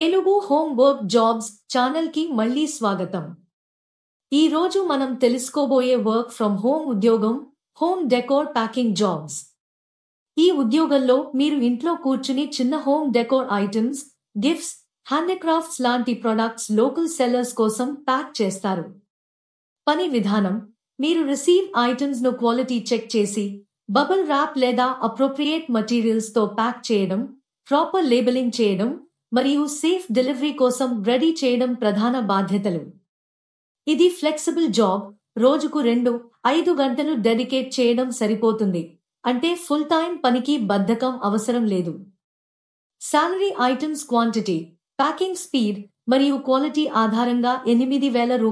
Telugu home work jobs ఛానల్కి మళ్ళీ స్వాగతం. ఈ రోజు మనం తెలుసుకోబోయే వర్క్ ఫ్రమ్ హోమ్ ఉద్యోగం హోమ్ డెకోర్ ప్యాకింగ్ జాబ్స్. ఈ ఉద్యోగంలో మీరు ఇంట్లో కూర్చుని చిన్న home decor items, gifts, handicrafts లాంటి ప్రొడక్ట్స్ లోకల్ సెల్లర్స్ కోసం ప్యాక్ చేస్తారు. పని విధానం: మీరు రిసీవ్ ఐటమ్స్ ను క్వాలిటీ చెక్ చేసి, బబుల్ ర్యాప్ లేదా అప్రోప్రియేట్ మెటీరియల్స్ తో ప్యాక్ చేయడం, ప్రాపర్ లేబులింగ్ చేయడం మరియు సేఫ్ డెలివరీ కోసం రెడీ చేయడం ప్రధాన బాధ్యతలు. ఇది ఫ్లెక్సిబుల్ జాబ్. రోజుకు 2-5 గంటలు డెడికేట్ చేయడం సరిపోతుంది. అంటే ఫుల్ టైం పనికి బద్ధకం అవసరం లేదు. Salary: items quantity, packing speed మరియు క్వాలిటీ ఆధారంగా రూ. 8,000, రూ.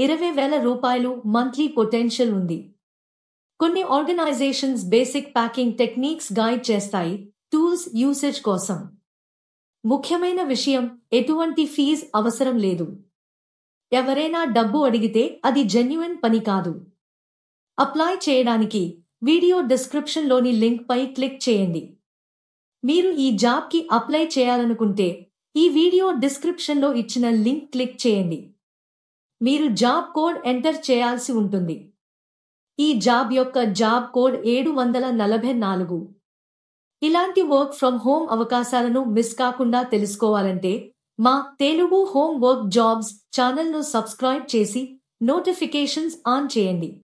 20,000 మంత్లీ పొటెన్షియల్ ఉంది. కొన్ని organisations basic packing techniques guide చేస్తాయి. టూల్స్ యూసేజ్ కోసం. ముఖ్యమైన విషయం: ఎటువంటి ఫీజ్ అవసరం లేదు. ఎవరైనా డబ్బు అడిగితే అది జెన్యూన్ పని కాదు. అప్లై చేయడానికి వీడియో డిస్క్రిప్షన్లోని లింక్ పై క్లిక్ చేయండి. మీరు ఈ జాబ్కి అప్లై చేయాలనుకుంటే ఈ వీడియో డిస్క్రిప్షన్లో ఇచ్చిన లింక్ క్లిక్ చేయండి. మీరు జాబ్ కోడ్ ఎంటర్ చేయాల్సి ఉంటుంది. ఈ జాబ్ యొక్క జాబ్ కోడ్ 744. ఇలాంటి వర్క్ ఫ్రమ్ హోమ్ అవకాశాలను మిస్ కాకుండా తెలుసుకోవాలంటే మా తెలుగు హోమ్ వర్క్ జాబ్స్ ఛానల్ను సబ్స్క్రైబ్ చేసి నోటిఫికేషన్స్ ఆన్ చేయండి.